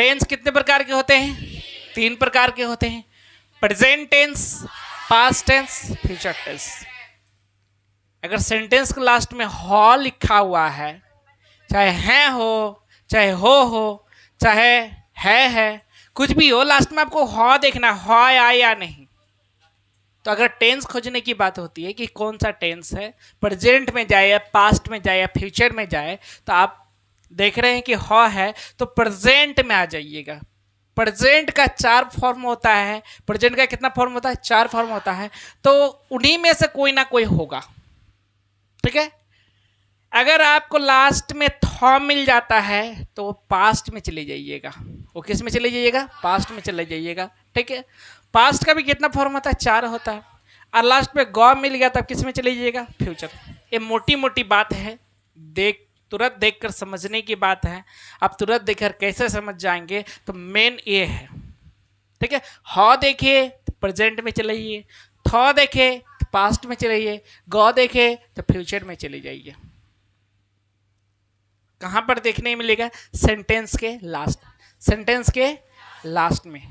Tense कितने प्रकार के होते हैं? 3 प्रकार के होते हैं, present tense, past tense, future tense. अगर सेंटेंस के लास्ट में हो लिखा हुआ है, चाहे है हो, चाहे हो, चाहे है, कुछ भी हो, लास्ट में आपको हो देखना, हो आया या नहीं। तो अगर टेंस खोजने की बात होती है कि कौन सा टेंस है, प्रेजेंट में जाए या पास्ट में जाए या फ्यूचर में जाए, तो आप देख रहे हैं कि हो है तो प्रेजेंट में आ जाइएगा। प्रेजेंट का 4 फॉर्म होता है। प्रेजेंट का कितना फॉर्म होता है? 4 फॉर्म होता है। तो उन्हीं में से कोई ना कोई होगा, ठीक है। अगर आपको लास्ट में थॉ मिल जाता है तो पास्ट में चले जाइएगा। वो किस में चले जाइएगा? पास्ट में चले जाइएगा, ठीक है। पास्ट का भी कितना फॉर्म होता है? 4 होता है। और लास्ट में गॉ मिल गया तब किस में चले जाइएगा? फ्यूचर। ये मोटी मोटी बात है, तुरंत देखकर समझने की बात है। आप तुरंत देखकर कैसे समझ जाएंगे, तो मेन ये है, ठीक है। हो देखिए तो प्रेजेंट में चले जाइए, थॉ देखे तो पास्ट में चले जाइए, गॉ देखे तो फ्यूचर में चले जाइए। कहां पर देखने मिलेगा? सेंटेंस के लास्ट, सेंटेंस के लास्ट में।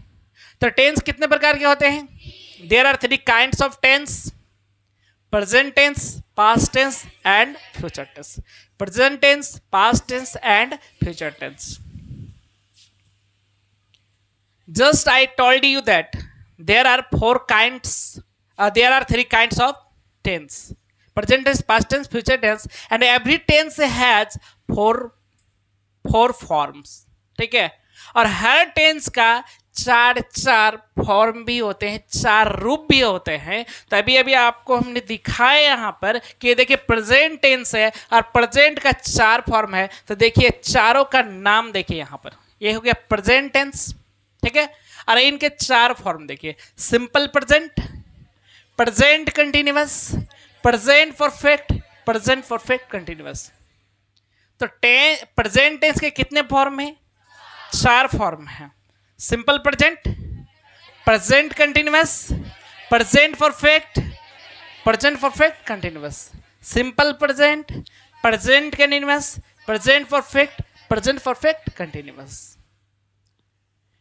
तो टेंस कितने प्रकार के होते हैं? There are 3 kinds of tense, present tense, past tense and future tense. Present tense, past tense and future tense. Just I told you that there are 3 kinds of tense: present tense, past tense, future tense, and every tense has 4 forms, ठीक है। और हर tense का 4 form भी होते हैं, 4 रूप भी होते हैं। तो अभी आपको हमने दिखाया यहाँ पर कि देखिए प्रेजेंट टेंस है और प्रेजेंट का 4 फॉर्म है। तो देखिए चारों का नाम देखिए यहाँ पर, ये हो गया प्रेजेंट टेंस, ठीक है। और इनके 4 फॉर्म देखिए: simple present, present continuous, present perfect, present perfect continuous. तो प्रेजेंट टेंस के कितने फॉर्म हैं? 4 फॉर्म हैं: simple present, present continuous, present perfect, present perfect continuous. Simple present, present continuous, present perfect, present perfect continuous.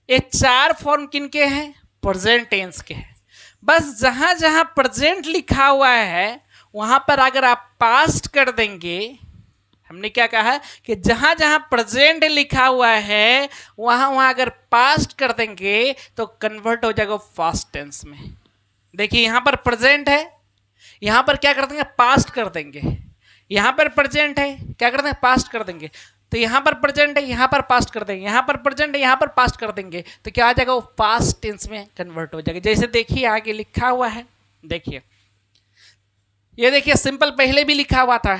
ये 4 form किनके हैं? Present tense के हैं। बस जहां जहां प्रेजेंट लिखा हुआ है वहां पर अगर आप पास्ट कर देंगे, हमने क्या कहा कि जहां जहां प्रेजेंट लिखा हुआ है वहां अगर पास्ट कर देंगे तो कन्वर्ट हो जाएगा पास्ट टेंस में। देखिए यहां पर प्रेजेंट है, यहां पर क्या कर देंगे? पास्ट कर देंगे। यहां पर प्रेजेंट है, क्या कर देंगे? पास्ट कर देंगे। तो यहां पर प्रेजेंट है, यहां पर पास्ट कर देंगे, यहां पर प्रेजेंट है, यहां पर पास्ट कर देंगे, तो क्या आ जाएगा? वो पास्ट टेंस में कन्वर्ट हो जाएगा। जैसे देखिए आगे लिखा हुआ है, देखिए ये देखिए सिंपल पहले भी लिखा हुआ था,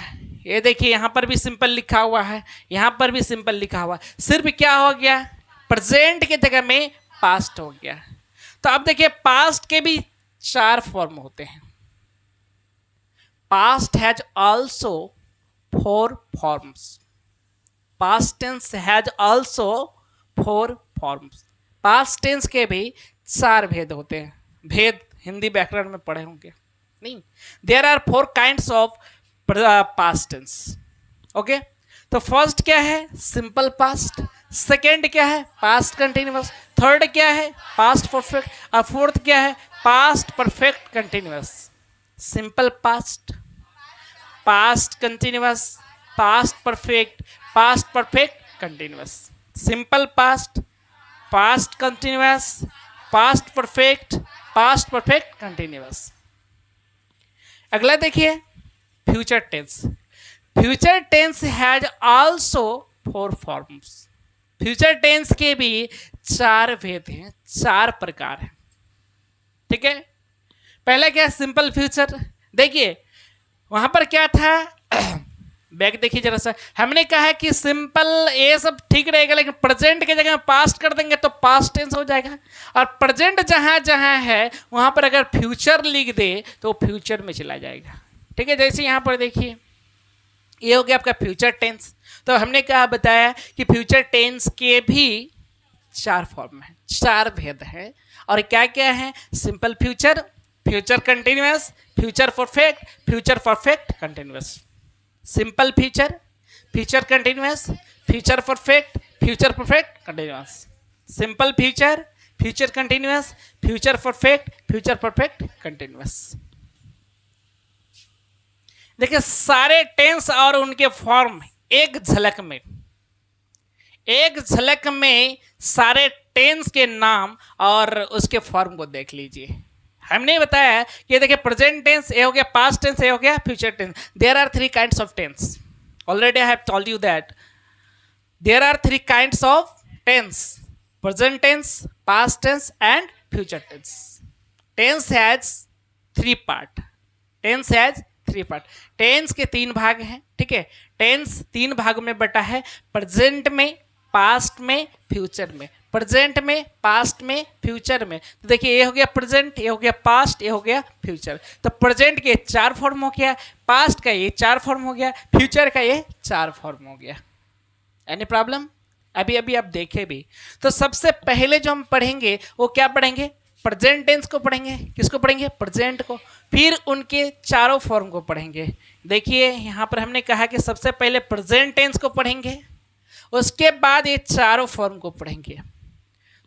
ये देखिए यहां पर भी सिंपल लिखा हुआ है, यहां पर भी सिंपल लिखा हुआ है, सिर्फ क्या हो गया? प्रेजेंट के जगह में पास्ट हो गया। तो अब देखिए पास्ट के भी 4 फॉर्म होते हैं। Past has also 4 forms. Past tense has also 4 forms. Past tense के भी 4 भेद होते हैं। भेद हिंदी व्याकरण में पढ़े होंगे नहीं? There are 4 kinds of past tense, okay. तो फर्स्ट क्या है? Simple past. सेकेंड क्या है? Past continuous. थर्ड क्या है? Past perfect. और फोर्थ क्या है? Past perfect continuous. Simple past, past continuous, past perfect, past perfect continuous. Simple past, past continuous, past perfect, past perfect continuous. अगला देखिए future tense. Future tense has also 4 forms. Future tense के भी 4 भेद हैं, 4 प्रकार हैं, ठीक है। पहले क्या? Simple future. देखिए वहां पर क्या था? बैक देखिए जरा सा। हमने कहा है कि सिंपल ये सब ठीक रहेगा, लेकिन प्रेजेंट के जगह पास्ट कर देंगे तो पास्ट टेंस हो जाएगा। और प्रेजेंट जहां जहां है वहां पर अगर फ्यूचर लिख दे तो फ्यूचर में चला जाएगा, ठीक है। जैसे यहां पर देखिए ये हो गया आपका फ्यूचर टेंस। तो हमने क्या बताया कि फ्यूचर टेंस के भी 4 फॉर्म है, 4 भेद है। और क्या क्या है? Simple future, future continuous, future perfect, future perfect continuous. Simple future, future continuous, future perfect, future perfect continuous. Simple future, future continuous, future perfect, future perfect continuous. देखिए सारे टेंस और उनके फॉर्म एक झलक में सारे टेंस के नाम और उसके फॉर्म को देख लीजिए। हमने बताया कि देखिए प्रेजेंट टेंस ये हो गया, पास्ट टेंस ये हो गया, future tense. There are 3 kinds of tense. Already I have told you that there are 3 kinds of tense: present tense, past tense and future tense. Tense has 3 part. Tense has 3 part. Tense के 3 भाग हैं, ठीक है। Tense 3 भागों में बटा है: present में, पास्ट में, फ्यूचर में। प्रेजेंट में, पास्ट में, फ्यूचर में। तो देखिए ये हो गया प्रेजेंट, ये हो गया पास्ट, ये हो गया फ्यूचर। तो प्रेजेंट के 4 फॉर्म हो गया, पास्ट का ये 4 फॉर्म हो गया, फ्यूचर का ये 4 फॉर्म हो गया। Any problem? अभी आप देखें भी। तो सबसे पहले जो हम पढ़ेंगे वो क्या पढ़ेंगे? प्रेजेंट टेंस को पढ़ेंगे। किसको पढ़ेंगे? प्रेजेंट को। फिर उनके चारों फॉर्म को पढ़ेंगे। देखिए यहाँ पर हमने कहा कि सबसे पहले प्रेजेंट टेंस को पढ़ेंगे, उसके बाद ये चारों फॉर्म को पढ़ेंगे।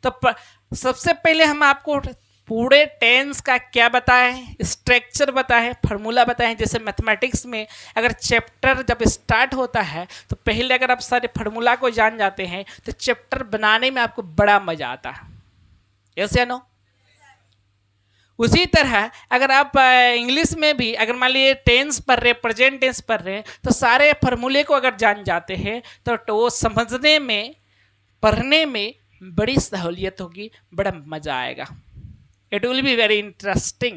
तो सबसे पहले हम आपको पूरे टेंस का क्या बताएं, स्ट्रक्चर बताएं, फार्मूला बताएं। जैसे मैथमेटिक्स में अगर चैप्टर जब स्टार्ट होता है तो पहले अगर आप सारे फार्मूला को जान जाते हैं तो चैप्टर बनाने में आपको बड़ा मजा आता है। यस या नो? उसी तरह अगर आप इंग्लिश में भी अगर मान लीजिए टेंस पढ़ रहे, प्रेजेंट टेंस पढ़ रहे हैं, तो सारे फार्मूले को अगर जान जाते हैं तो वो समझने में, पढ़ने में बड़ी सहूलियत होगी, बड़ा मजा आएगा। It will be very interesting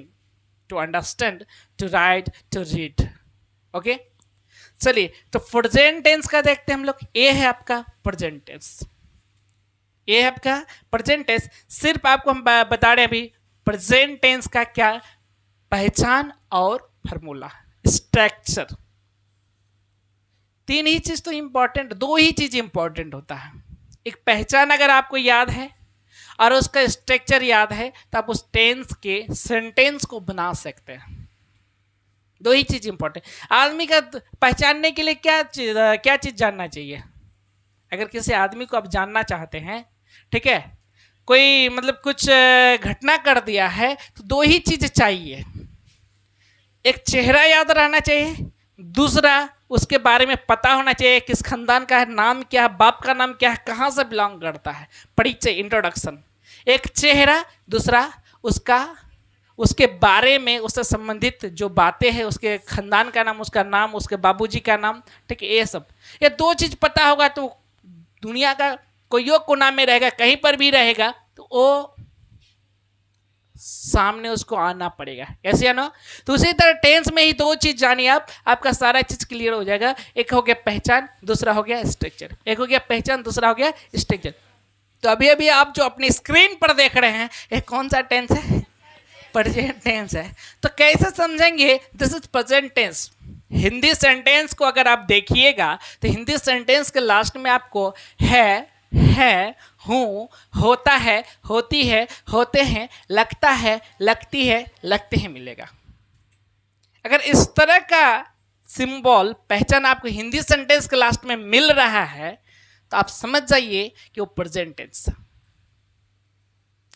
to understand, to write, to read. Okay? चलिए तो प्रेजेंट टेंस का देखते हैं हम लोग। ये है आपका प्रेजेंट टेंस, ये है आपका प्रेजेंट टेंस। सिर्फ आपको हम बता रहे हैं अभी प्रेजेंट टेंस का क्या पहचान और फार्मूला, स्ट्रक्चर। 3 ही चीज तो इंपॉर्टेंट, 2 ही चीज इंपॉर्टेंट होता है। एक पहचान अगर आपको याद है और उसका स्ट्रक्चर याद है तो आप उस टेंस के सेंटेंस को बना सकते हैं। 2 ही चीज इंपॉर्टेंट। आदमी का पहचानने के लिए क्या चीज जानना चाहिए? अगर किसी आदमी को आप जानना चाहते हैं, ठीक है, कोई मतलब कुछ घटना कर दिया है तो 2 ही चीज चाहिए। एक चेहरा याद रहना चाहिए, दूसरा उसके बारे में पता होना चाहिए, किस खानदान का है, नाम क्या है, बाप का नाम क्या है, कहाँ से बिलोंग करता है, परिचय, इंट्रोडक्शन। एक चेहरा, दूसरा उसके बारे में, उससे संबंधित जो बातें हैं, उसके खानदान का नाम, उसका नाम, उसके बाबूजी का नाम, ठीक है, ये सब। ये 2 चीज पता होगा तो दुनिया का कोई कोना में रहेगा, कहीं पर भी रहेगा, तो वो सामने उसको आना पड़ेगा। कैसे आना? तो उसी तरह टेंस में ही 2 चीज जानिए आप, आपका सारा चीज क्लियर हो जाएगा। एक हो गया पहचान, दूसरा हो गया स्ट्रक्चर। एक हो गया पहचान, दूसरा हो गया स्ट्रक्चर। तो अभी आप जो अपनी स्क्रीन पर देख रहे हैं, ये कौन सा टेंस है? प्रेजेंट टेंस है। तो कैसे समझेंगे? This is present tense. Hindi sentence को अगर आप देखिएगा तो हिंदी सेंटेंस के लास्ट में आपको है, हूँ, होता है, होती है, होते हैं, लगता है, लगती है, लगते हैं मिलेगा। अगर इस तरह का सिंबल, पहचान आपको हिंदी सेंटेंस के लास्ट में मिल रहा है तो आप समझ जाइए कि वो प्रेजेंट टेंस।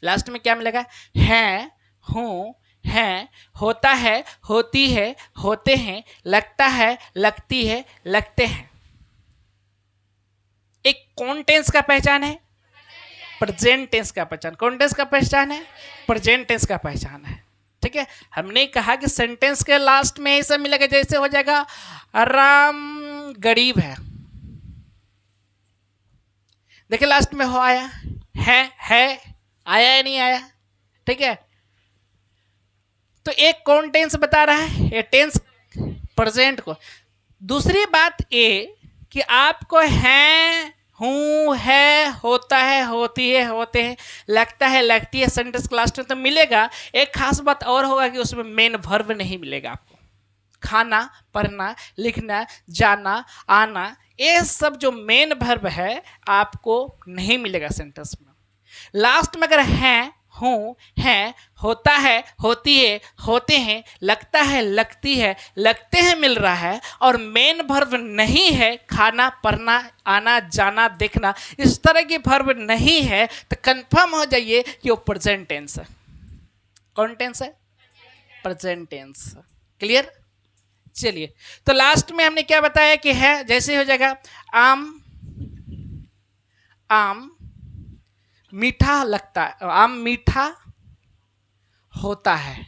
लास्ट में क्या मिलेगा? है, हूँ, है, होता है, होती है, होते हैं, लगता है, लगती है, लगते हैं। एक कौन टेंस का पहचान है? प्रेजेंट टेंस का पहचान। कौन टेंस का पहचान है? प्रेजेंट टेंस का पहचान है। ठीक है, हमने कहा कि सेंटेंस के लास्ट में ऐसा मिलेगा जैसे हो जाएगा राम गरीब है। देखिए लास्ट में हो आया है, आया या नहीं आया? ठीक है, तो एक कौन टेंस बता रहा है? ये टेंस प्रेजेंट को। दूसरी बात ये कि आपको है, हूँ, है, होता है, होती है, होते हैं, लगता है, लगती है सेंटेंस के लास्ट में तो मिलेगा। एक खास बात और होगा कि उसमें मेन वर्ब नहीं मिलेगा आपको। खाना, पढ़ना, लिखना, जाना, आना, ये सब जो मेन वर्ब है आपको नहीं मिलेगा सेंटेंस में। लास्ट में अगर है, हूँ, हैं, होता है, होती है, होते हैं, लगता है, लगती है, लगते हैं, मिल रहा है, और मेन वर्ब नहीं है, खाना, पढ़ना, आना, जाना, देखना, इस तरह की वर्ब नहीं है, तो कंफर्म हो जाइए कि वो प्रेजेंट टेंस है। कौन टेंस है? Present tense. क्लियर? चलिए, तो लास्ट में हमने क्या बताया कि है, जैसे हो जाएगा आम, आम मीठा लगता है, आम मीठा होता है,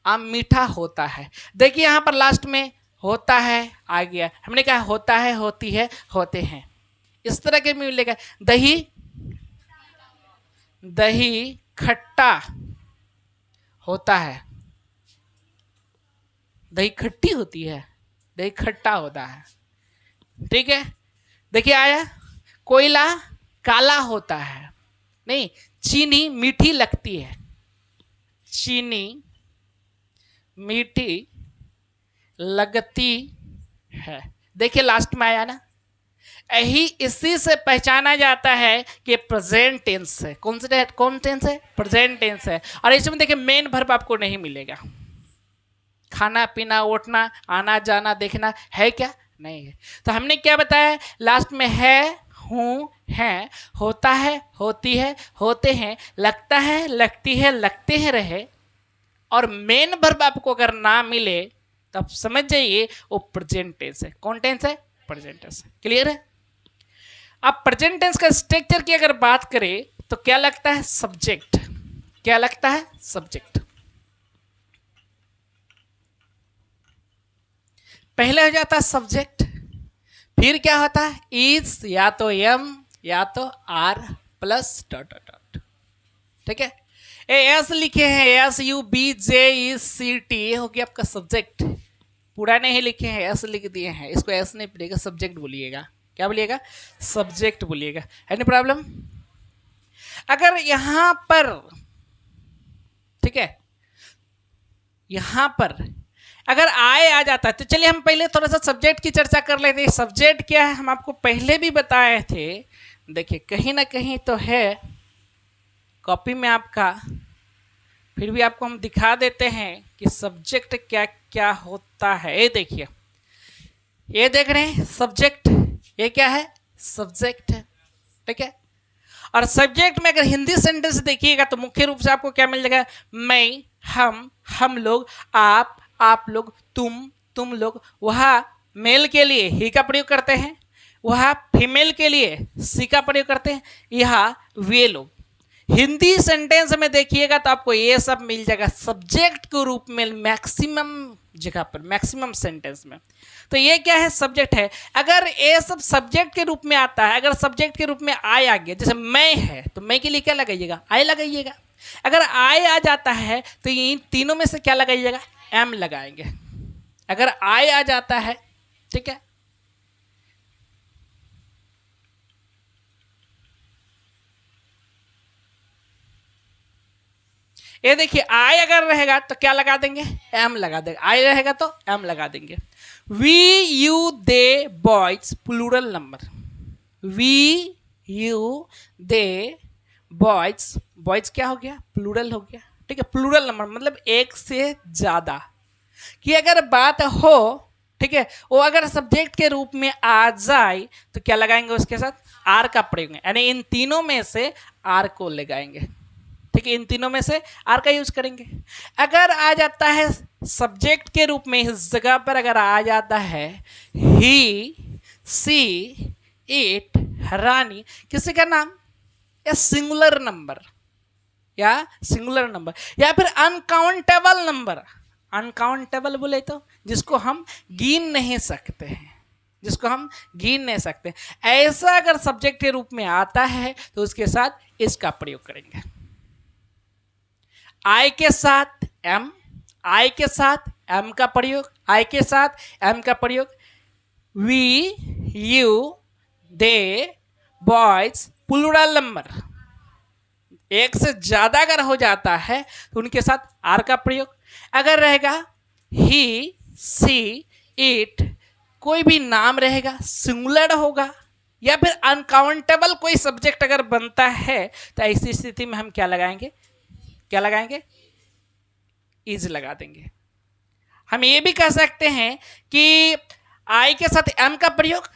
आम मीठा होता है। देखिए यहां पर लास्ट में होता है आ गया, हमने कहा होता है, होती है, होते हैं, इस तरह के मिलेगा। दही, दही खट्टा होता है, दही खट्टी होती है, दही खट्टा होता है। ठीक है, देखिए आया, कोयला काला होता है, नहीं, चीनी मीठी लगती है, चीनी मीठी लगती है। देखिए लास्ट में आया ना, यही इसी से पहचाना जाता है कि प्रेजेंट टेंस है। कौन से कौन टेंस है? प्रेजेंट टेंस है। और इसमें देखिए मेन वर्ब आपको नहीं मिलेगा, खाना पीना उठना आना जाना देखना है क्या? नहीं है। तो हमने क्या बताया लास्ट में? है, हूँ, हैं, होता है, होती है, होते हैं, लगता है, लगती है, लगते हैं रहे, और मेन वर्ब आपको अगर ना मिले तब समझ जाइए वो प्रेजेंट टेंस है। कौन टेंस है? Present tense. क्लियर है? अब प्रेजेंट टेंस का स्ट्रक्चर की अगर बात करें तो क्या लगता है? सब्जेक्ट। क्या लगता है? सब्जेक्ट। पहले हो जाता है सब्जेक्ट, फिर क्या होता है? इज, या तो एम या तो are plus dot dot dot. ठीक है, एस लिखे हैं, S U B J E C T, ये हो गया आपका सब्जेक्ट। पूरा नहीं लिखे हैं, एस लिख दिए हैं, इसको एस नहीं पड़ेगा, सब्जेक्ट बोलिएगा। क्या बोलिएगा? सब्जेक्ट बोलिएगा। Any problem? अगर यहां पर, ठीक है, यहां पर अगर आए आ जाता है तो चलिए हम पहले थोड़ा सा सब्जेक्ट की चर्चा कर लेते हैं। सब्जेक्ट क्या है हम आपको पहले भी बताए थे। देखिए कहीं ना कहीं तो है कॉपी में आपका, फिर भी आपको हम दिखा देते हैं कि सब्जेक्ट क्या क्या होता है। ये देखिए, ये देख रहे हैं सब्जेक्ट, ये क्या है? सब्जेक्ट है। ठीक है, और सब्जेक्ट में अगर हिंदी सेंटेंस देखिएगा तो मुख्य रूप से आपको क्या मिल जाएगा? मैं, हम लोग, आप लोग, तुम लोग। वह मेल के लिए ही का प्रयोग करते हैं, वह फीमेल के लिए सी का प्रयोग करते हैं, यह वे लोग। हिंदी सेंटेंस में देखिएगा तो आपको ये सब मिल जाएगा सब्जेक्ट के रूप में, मैक्सिमम जगह पर, मैक्सिमम सेंटेंस में। तो ये क्या है? सब्जेक्ट है। अगर ये सब सब्जेक्ट के रूप में आता है, अगर सब्जेक्ट के रूप में आए आ गया, जैसे मैं है तो मैं के लिए क्या लगाइएगा? आई लगाइएगा। अगर आए आ जाता है तो इन तीनों में से क्या लगाइएगा? एम लगाएंगे। अगर आए आ जाता है, ठीक है, ये देखिए आई अगर रहेगा तो क्या लगा देंगे? एम लगा देंगे। आई रहेगा तो एम लगा देंगे। We you they boys plural number, we you they boys, boys क्या हो गया? प्लूरल हो गया। ठीक है, प्लूरल नंबर मतलब एक से ज्यादा की अगर बात हो, ठीक है, वो अगर सब्जेक्ट के रूप में आ जाए तो क्या लगाएंगे? उसके साथ आर का प्रयोग, यानी इन तीनों में से आर को लगाएंगे। ठीक है, इन तीनों में से आर का यूज करेंगे। अगर आ जाता है सब्जेक्ट के रूप में, इस जगह पर अगर आ जाता है ही, सी, इट, रानी, किसी का नाम या सिंगुलर नंबर, या सिंगुलर नंबर, या फिर अनकाउंटेबल नंबर। अनकाउंटेबल बोले तो जिसको हम गिन नहीं सकते हैं, जिसको हम गिन नहीं सकते, ऐसा अगर सब्जेक्ट के रूप में आता है तो उसके साथ इसका प्रयोग करेंगे। आई के साथ एम, आई के साथ एम का प्रयोग, आई के साथ एम का प्रयोग। We you they boys plural number, एक से ज्यादा अगर हो जाता है तो उनके साथ आर का प्रयोग। अगर रहेगा ही, सी, इट, कोई भी नाम रहेगा सिंगुलर होगा, या फिर अनकाउंटेबल कोई सब्जेक्ट अगर बनता है तो ऐसी स्थिति में हम क्या लगाएंगे, क्या लगाएंगे, इज लगा देंगे। हम ये भी कह सकते हैं कि आई के साथ एम का प्रयोग,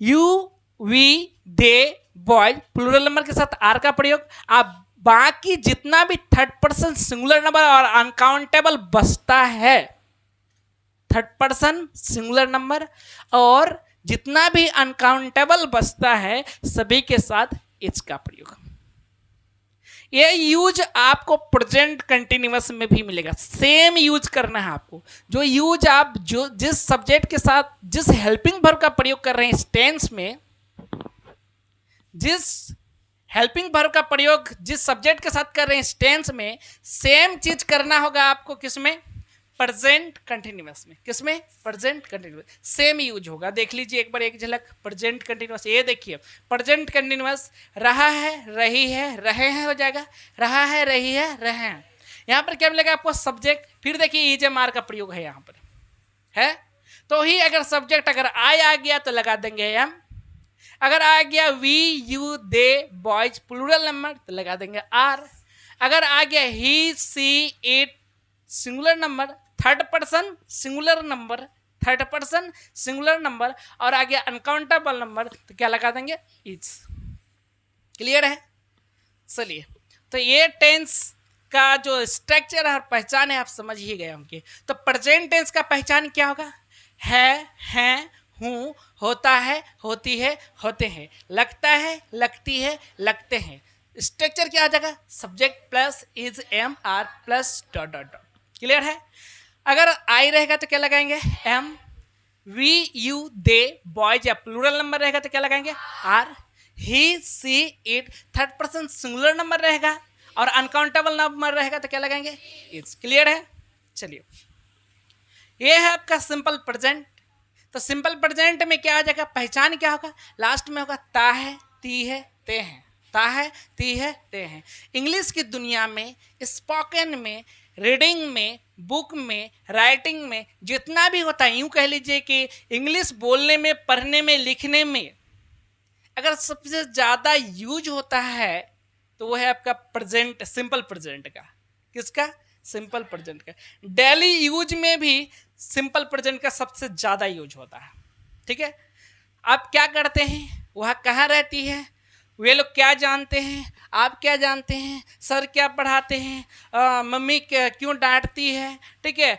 you we they boys, plural number के साथ आर का प्रयोग। आप बाकी जितना भी थर्ड पर्सन सिंगुलर नंबर और अनकाउंटेबल बचता है, थर्ड पर्सन सिंगुलर नंबर और जितना भी अनकाउंटेबल बचता है, सभी के साथ इज का प्रयोग। ये यूज आपको प्रेजेंट कंटिन्यूअस में भी मिलेगा, सेम यूज करना है आपको। जो यूज आप जो जिस सब्जेक्ट के साथ जिस हेल्पिंग वर्ब का प्रयोग कर रहे हैं टेंस में, जिस हेल्पिंग वर्ब का प्रयोग जिस सब्जेक्ट के साथ कर रहे हैं टेंस में, सेम चीज करना होगा आपको किसमें, प्रेजेंट कंटिन्यूअस में। किसमें, प्रेजेंट कंटिन्यूअस, सेम यूज होगा। देख लीजिए एक बार एक झलक प्रेजेंट कंटिन्यूअस। ये देखिए प्रेजेंट कंटिन्यूअस, रहा है, रही है, रहे हैं हो जाएगा, रहा है, रही है, रहे हैं। यहाँ पर क्या मिलेगा आपको, सब्जेक्ट। फिर देखिए इज एम आर का प्रयोग है यहाँ पर, है तो ही अगर सब्जेक्ट अगर आई आ गया तो लगा देंगे एम, अगर आ गया we you they boys plural number तो लगा देंगे आर, अगर आ गया he she it singular number, third person singular number, third person singular number और आ गया अनकाउंटेबल नंबर तो क्या लगा देंगे, इज। क्लियर है। चलिए, तो ये टेंस का जो स्ट्रक्चर और पहचान है आप समझ ही गए होंगे। तो प्रेजेंट टेंस का पहचान क्या होगा, है, हैं, हूँ, होता है, होती है, होते हैं, लगता है, लगती है, लगते हैं। स्ट्रक्चर क्या आ जाएगा, subject plus is am are plus dot dot dot. Clear है। अगर आई रहेगा तो क्या लगाएंगे, am, we you they boys या प्लूरल नंबर रहेगा तो क्या लगाएंगे, are, he she it third person singular number रहेगा और अनकाउंटेबल नंबर रहेगा तो क्या लगाएंगे, इज। क्लियर है। चलिए, ये है आपका सिंपल प्रेजेंट। तो सिंपल प्रेजेंट में क्या आ जाएगा, पहचान क्या होगा, लास्ट में होगा ता है, ती है, ते हैं, ता है, ती है, ते हैं। इंग्लिश की दुनिया में, स्पोकन में, रीडिंग में, बुक में, राइटिंग में जितना भी होता है, यूं कह लीजिए कि इंग्लिश बोलने में, पढ़ने में, लिखने में अगर सबसे ज़्यादा यूज होता है तो वो है आपका प्रेजेंट, सिंपल प्रेजेंट का। किसका, सिंपल प्रेजेंट का। डेली यूज में भी सिंपल प्रेजेंट का सबसे ज़्यादा यूज होता है। ठीक है। आप क्या करते हैं, वह कहाँ रहती है, वे लोग क्या जानते हैं, आप क्या जानते हैं, सर क्या पढ़ाते हैं, मम्मी क्यों डांटती है, ठीक है,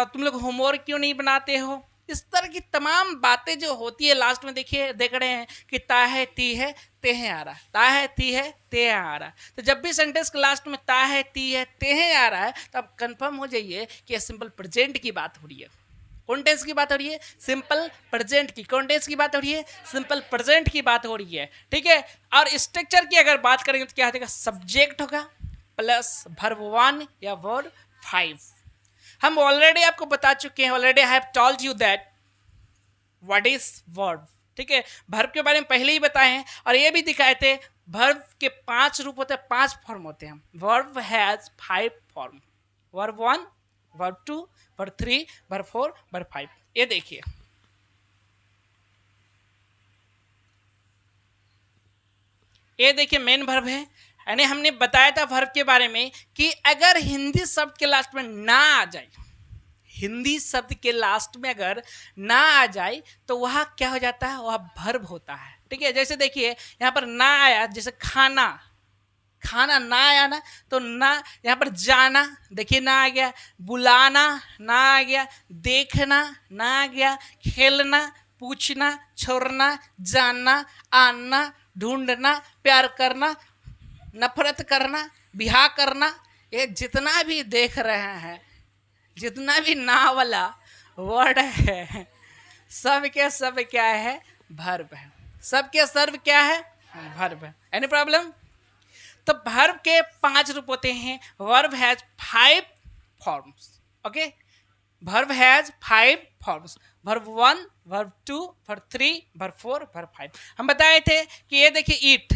तुम लोग होमवर्क क्यों नहीं बनाते हो। इस तरह की तमाम बातें जो होती है, लास्ट में देखिए देख रहे हैं कि ता है, ती है, ते हैं आ रहा है, ता है, ती है, ते हैं आ रहा है। तो जब भी सेंटेंस के लास्ट में ता है, ती है, ते हैं आ रहा है तो आप कंफर्म हो जाइए कि यह सिंपल प्रेजेंट की बात हो रही है। कौन टेंस की बात हो रही है, सिंपल प्रेजेंट की। कौन टेंस की बात हो रही है, सिंपल प्रेजेंट की बात हो रही है। ठीक है। और स्ट्रक्चर की अगर बात करेंगे तो क्या हो जाएगा, सब्जेक्ट होगा प्लस वर्ब 1 या वर्ब 5। हम ऑलरेडी आपको बता चुके हैं, already I have told you that what is verb. ठीक है, वर्ब के बारे में पहले ही बताए हैं और ये भी दिखाए थे। वर्ब के 5 रूप होते हैं, 5 फॉर्म होते हैं। Verb has 5 form, verb 1, verb 2, verb 3, verb 4, verb 5। ये देखिए, ये देखिए मेन वर्ब है। यानी हमने बताया था वर्ब के बारे में कि अगर हिंदी शब्द के लास्ट में ना आ जाए, हिंदी शब्द के लास्ट में अगर ना आ जाए तो वह क्या हो जाता है, वह वर्ब होता है। ठीक है। जैसे देखिए यहाँ पर ना आया, जैसे खाना, खाना ना आया ना तो ना, यहाँ पर जाना देखिए ना आ गया, बुलाना ना आ गया, देखना ना आ गया, खेलना, पूछना, छोड़ना, जानना, आना, ढूंढना, प्यार करना, नफरत करना, बिहा करना, ये जितना भी देख रहे हैं, जितना भी ना वाला वर्ड है, सब के सब क्या है, वर्ब है। सब के सर्व क्या है, वर्ब है। Any problem. तो वर्ब के 5 रूप होते हैं। Verb has 5 forms. Okay, verb has 5 forms, verb 1, verb 2, verb 3, verb 4, verb 5। हम बताए थे कि ये देखिए ईट,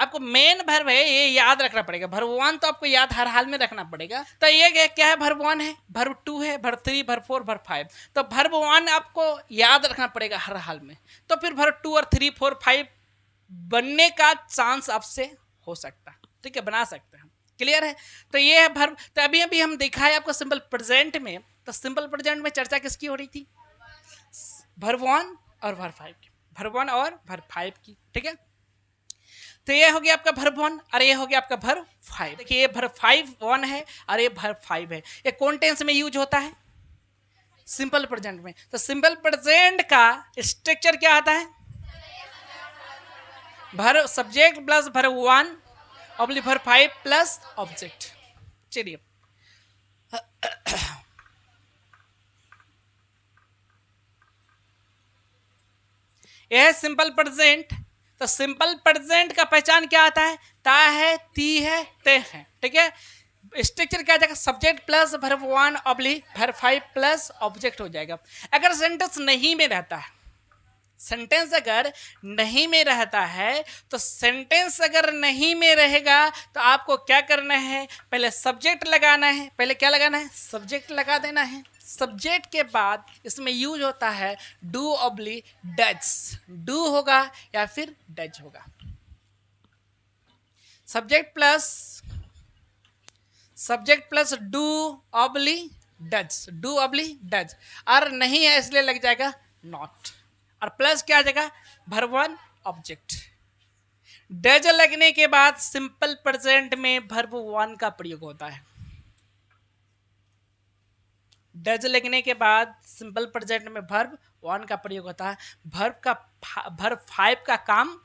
आपको मेन वर्ब है ये याद रखना पड़ेगा। वर्ब 1 तो आपको याद हर हाल में रखना पड़ेगा। तो ये क्या है, वर्ब 1 है, वर्ब 2 है, वर्ब 3, वर्ब 4, वर्ब 5। तो वर्ब 1 आपको याद रखना पड़ेगा हर हाल में। तो फिर वर्ब 2 और 3, 4, 5 बनने का चांस आपसे हो सकता है, ठीक है, बना सकते हैं। क्लियर है? तो ये है वर्ब। तो अभी अभी हम देखा है आपको सिंपल प्रेजेंट में। तो सिंपल प्रेजेंट में चर्चा किसकी हो रही थी? वर्ब 1 और वर्ब 5 की, वर्ब 1 और वर्ब 5 की, ठीक है। तो ये हो गया आपका वर्ब 1 और ये हो गया आपका वर्ब 5। देखिए ये वर्ब 5 1 है और ये वर्ब 5 है। ये कौन टेंस में यूज होता है? सिंपल प्रेजेंट में। तो सिंपल प्रेजेंट का स्ट्रक्चर क्या आता है? Verb subject plus verb 1 oblique verb 5 plus object. चलिए यह है सिंपल प्रेजेंट। तो सिंपल प्रेजेंट का पहचान क्या आता है? ता है, ती है, ते है, ठीक है। स्ट्रक्चर क्या आ जाएगा? Subject plus verb 1 oblique verb 5 plus object हो जाएगा। अगर सेंटेंस नहीं में रहता है, सेंटेंस अगर नहीं में रहता है, तो सेंटेंस अगर नहीं में रहेगा तो आपको क्या करना है? पहले सब्जेक्ट लगाना है। पहले क्या लगाना है? सब्जेक्ट लगा देना है। सब्जेक्ट के बाद इसमें यूज होता है डू ऑब्लिक डज। डू होगा या फिर डज होगा। Subject plus do oblique does, do oblique does. और नहीं है इसलिए लग जाएगा नॉट, और प्लस क्या आ जाएगा? Verb 1 object. डज लगने के बाद सिंपल प्रेजेंट में वर्ब 1 का प्रयोग होता है। डज लगने के बाद सिंपल प्रेजेंट में वर्ब 1 का प्रयोग होता है। वर्ब 5 का काम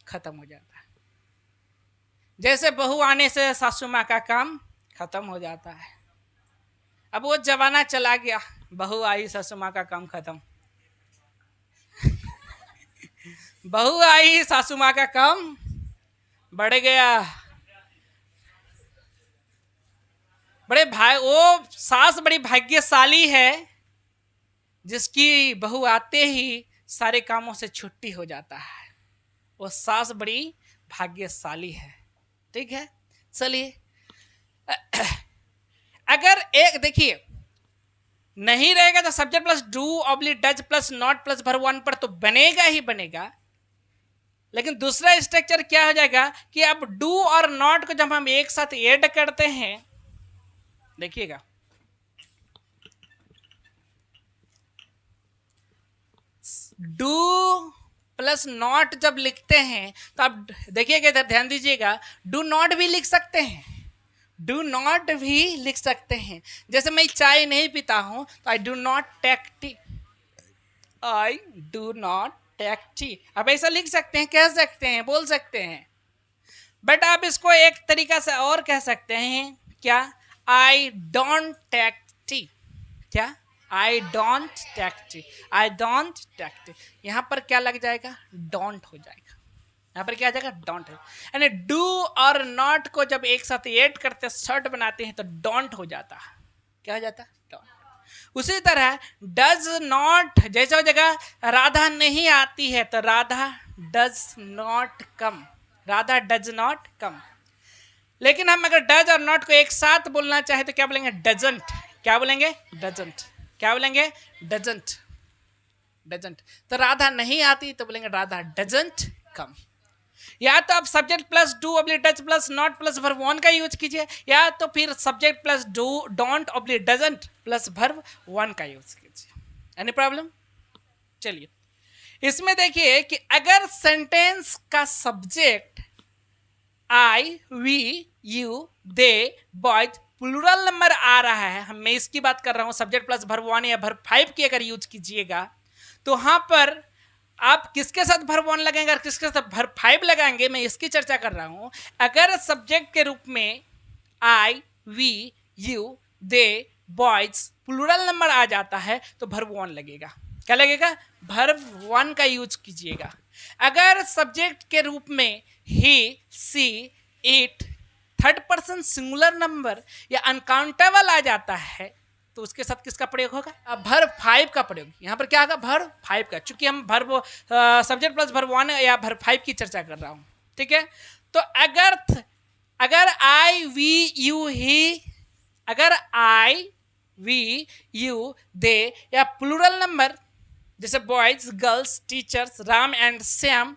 खत्म हो जाता है। जैसे बहू आने से सासू माँ का काम खत्म हो जाता है। अब वो जमाना चला गया, बहू आई सासू माँ का काम खत्म। बहू आई सासू माँ का काम बढ़ गया। बड़े भाई, वो सास बड़ी भाग्यशाली है जिसकी बहू आते ही सारे कामों से छुट्टी हो जाता है। वो सास बड़ी भाग्यशाली है, ठीक है। चलिए अगर एक देखिए नहीं रहेगा तो subject plus do oblique does plus not plus verb 1 पर तो बनेगा ही बनेगा। लेकिन दूसरा स्ट्रक्चर क्या हो जाएगा कि अब डू और नॉट को जब हम एक साथ ऐड करते हैं, देखिएगा डू प्लस नॉट जब लिखते हैं तो आप देखिएगा, इधर ध्यान दीजिएगा, डू नॉट भी लिख सकते हैं। डू नॉट भी लिख सकते हैं। जैसे मैं चाय नहीं पीता हूं तो I do not take tea, I do not take tea. अब ऐसा लिख सकते हैं, कह सकते हैं, बोल सकते हैं। बट आप इसको एक तरीका से और कह सकते हैं, क्या? I don't take tea. क्या? I don't take tea, I don't take tea. यहां पर क्या लग जाएगा? डोंट हो जाएगा। यहां पर क्या आ जाएगा? डोंट है। यानी डू और नॉट को जब एक साथ ऐड करते शर्ट बनाते हैं तो डोंट हो जाता है। क्या हो जाता है? डोंट। उसी तरह डज नॉट जैसे हो जाएगा, राधा नहीं आती है तो Radha does not come, Radha does not come. लेकिन हम अगर डज और नॉट को एक साथ बोलना चाहे तो क्या बोलेंगे? डजंट। क्या बोलेंगे? डजंट। क्या बोलेंगे? डजंट। डजंट। तो राधा नहीं आती तो बोलेंगे राधा डजंट कम। या तो आप subject plus do oblique does plus not plus verb 1 का यूज कीजिए, या तो फिर subject plus do don't oblique doesn't plus verb 1 का यूज कीजिए। Any problem? चलिए इसमें देखिए कि अगर सेंटेंस का subject I, we, you, they, boys plural number आ रहा है, मैं इसकी बात कर रहा हूं, सब्जेक्ट प्लस वर्ब 1 या वर्ब 5 की अगर यूज कीजिएगा तो वहां पर आप किसके साथ वर्ब 1 लगाएंगे और किसके साथ वर्ब 5 लगाएंगे, मैं इसकी चर्चा कर रहा हूं। अगर सब्जेक्ट के रूप में I, we, you, they, boys plural number आ जाता है तो वर्ब 1 लगेगा। क्या लगेगा? वर्ब 1 का यूज कीजिएगा। अगर सब्जेक्ट के रूप में he, she, it, third person singular number या अनकाउंटेबल आ जाता है तो उसके साथ किसका प्रयोग होगा? वर्ब 5 का प्रयोग। यहाँ पर क्या होगा? वर्ब 5 का। चूंकि हम वर्ब सब्जेक्ट प्लस वर्ब 1 या वर्ब 5 की चर्चा कर रहा हूँ, ठीक है। तो अगर आई वी यू ही, अगर आई वी यू दे या प्लूरल नंबर जैसे boys girls teachers Ram and Shyam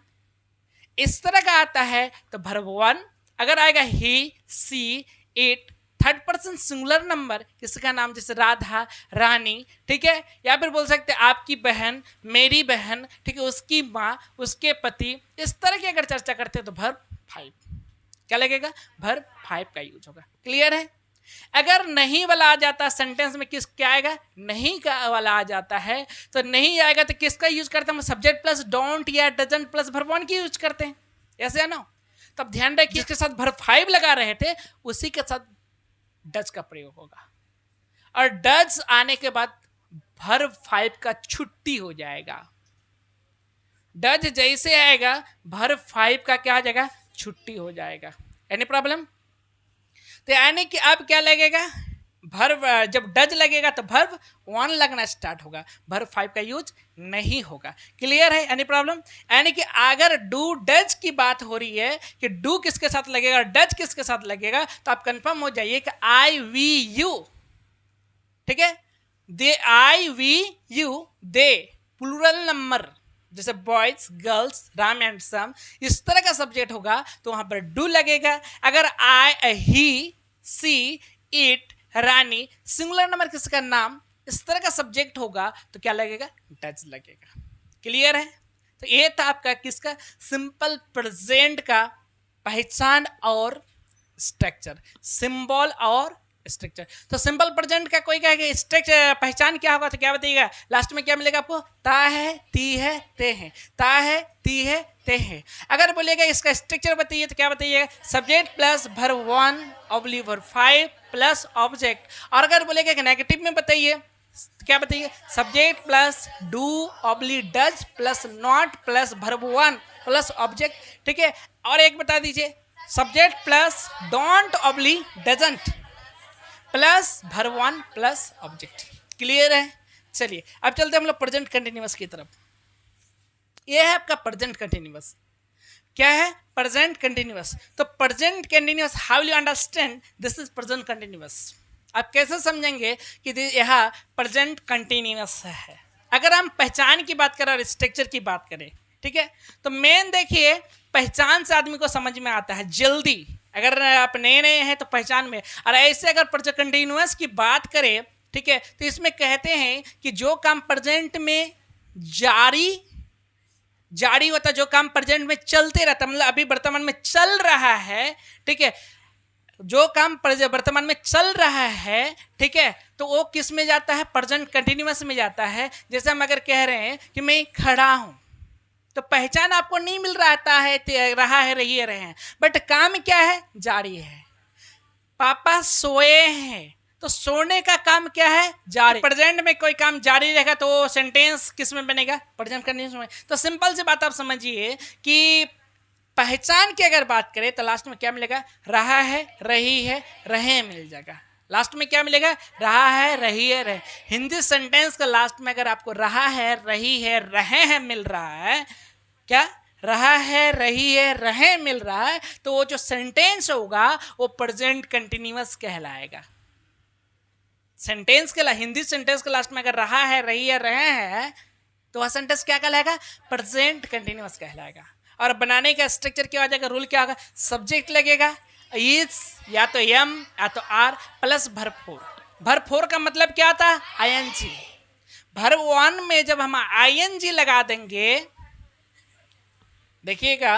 इस तरह का आता है तो वर्ब वन। अगर आएगा he she it third person singular number किसका नाम जैसे राधा रानी, ठीक है, या फिर बोल सकते हैं आपकी बहन मेरी बहन, ठीक है, उसकी माँ उसके पति, इस तरह की अगर चर्चा करते हैं तो वर्ब फाइव क्या लगेगा, वर्ब फाइव का यूज होगा। क्लियर है। अगर नहीं वाला आ जाता सेंटेंस में किस क्या आएगा, नहीं का वाला आ जाता है तो नहीं आएगा तो किसका यूज करते हैं, सब्जेक्ट प्लस डोंट या डजंट प्लस वर्ब वन की यूज करते हैं, ऐसे है ना। तब ध्यान रहे किसके साथ वर्ब फाइव लगा रहे थे उसी के साथ डज का प्रयोग होगा, और डज आने के बाद वर्ब फाइव का छुट्टी हो जाएगा। डज जैसे आएगा वर्ब फाइव का क्या आ जाएगा, छुट्टी हो जाएगा। Any problem. तो यानी कि अब क्या लगेगा, वर्ब जब डज लगेगा तो वर्ब वन लगना स्टार्ट होगा, वर्ब फाइव का यूज नहीं होगा। क्लियर है। Any problem. यानी कि अगर डू डज की बात हो रही है कि डू किसके साथ लगेगा डज किसके साथ लगेगा तो आप कंफर्म हो जाइए कि आई वी यू, ठीक है, they I we you they plural number जैसे boys girls Ram and Shyam इस तरह का सब्जेक्ट होगा तो वहां पर डू लगेगा। अगर I he she it Rani singular number किसका नाम इस तरह का सब्जेक्ट होगा तो क्या लगेगा, डज लगेगा। क्लियर है। तो ये था आपका किसका, सिंपल प्रेजेंट का पहचान और स्ट्रक्चर, सिंबल और स्ट्रक्चर। तो सिंपल प्रेजेंट का कोई कहेगा स्ट्रक्चर पहचान क्या होगा तो क्या बताइएगा, लास्ट में क्या मिलेगा आपको, ता है ती है ते हैं, ता है ती है ते हैं। अगर बोलेगा इसका स्ट्रक्चर बताइए तो क्या बताइएगा, subject plus verb one oblique verb five plus object. और अगर बोलेगा कि नेगेटिव में बताइए तो क्या बताइए, subject plus do oblique does plus not plus verb one plus object, ठीक है। और एक बता दीजिए subject plus don't oblique doesn't plus verb one plus object. Clear है। चलिए अब चलते हैं हम लोग प्रेजेंट कंटिन्यूअस की तरफ। यह है आपका प्रेजेंट कंटिन्यूअस। क्या है, प्रेजेंट कंटिन्यूअस। तो present continuous how you understand this is present continuous, आप कैसे समझेंगे कि यह प्रेजेंट कंटिन्यूअस है। अगर हम पहचान की बात करें और स्ट्रक्चर की बात करें, ठीक है, तो मेन देखिए पहचान से आदमी को समझ में आता है जल्दी, अगर आप नए नए हैं तो पहचान में। और ऐसे अगर प्रेजेंट कंटिन्यूअस की बात करें, ठीक है, तो इसमें कहते हैं कि जो काम प्रेजेंट में जारी होता, जो काम प्रेजेंट में चलते रहता, मतलब अभी वर्तमान में चल रहा है, ठीक है, जो काम वर्तमान में चल रहा है, ठीक है, तो वो किस में जाता है, प्रेजेंट कंटिन्यूअस में जाता है। जैसे हम अगर कह रहे हैं कि मैं खड़ा हूं तो पहचान आपको नहीं मिल रहा है रही है रहे हैं, बट काम क्या है, जारी है। पापा सोए हैं तो सोने का काम क्या है, जारी। प्रेजेंट में कोई काम जारी रहेगा तो सेंटेंस किस में बनेगा, प्रेजेंट कंटिन्यूअस में। तो सिंपल सी बात आप समझिए कि पहचान की अगर बात करें तो लास्ट में क्या मिलेगा, रहा है रही है रहे मिल जाएगा। लास्ट में क्या मिलेगा, रहा है रही है रहे। हिंदी सेंटेंस का लास्ट में अगर आपको रहा है रही है रहे हैं मिल रहा है, क्या रहा है रही है रहे मिल रहा है, तो वो जो सेंटेंस होगा वो प्रेजेंट कंटिन्यूअस कहलाएगा। सेंटेंस के हिंदी सेंटेंस के लास्ट में अगर रहा है रही है रहे हैं तो वह सेंटेंस क्या कहलाएगा, प्रेजेंट कंटिन्यूअस कहलाएगा। और बनाने का स्ट्रक्चर क्या हो जाएगा, रूल क्या होगा, सब्जेक्ट लगेगा इज या तो एम या तो are plus verb four. Verb four का मतलब क्या था, आईएनजी। वर्ब वन में जब हम आईएनजी लगा देंगे, देखिएगा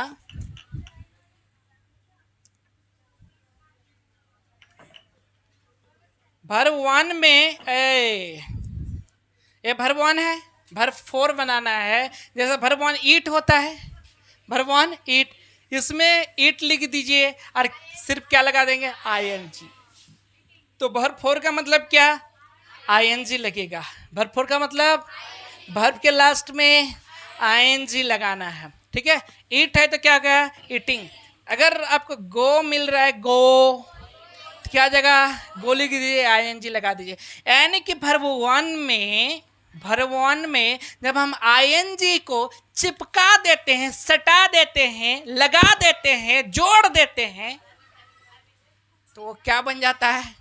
वर्ब वन में ये वर्ब वन है, वर्ब फोर बनाना है। जैसे वर्ब वन ईट होता है, वर्ब वन ईट, इसमें ईट लिख दीजिए और सिर्फ क्या लगा देंगे, आईएनजी। तो वर्ब फोर का मतलब क्या, आईएनजी लगेगा। वर्ब फोर का मतलब वर्ब के लास्ट में आईएनजी लगाना है, ठीक है। ईट है तो क्या कहा, ईटिंग। अगर आपको गो मिल रहा है, गो, तो क्या जगह गो लिख दीजिए, आईएनजी लगा दीजिए। यानी कि वर्ब वन में वर्ब वन में जब हम आईएनजी को चिपका देते हैं, सटा देते हैं, लगा देते हैं, जोड़ देते हैं, तो वो क्या बन जाता है?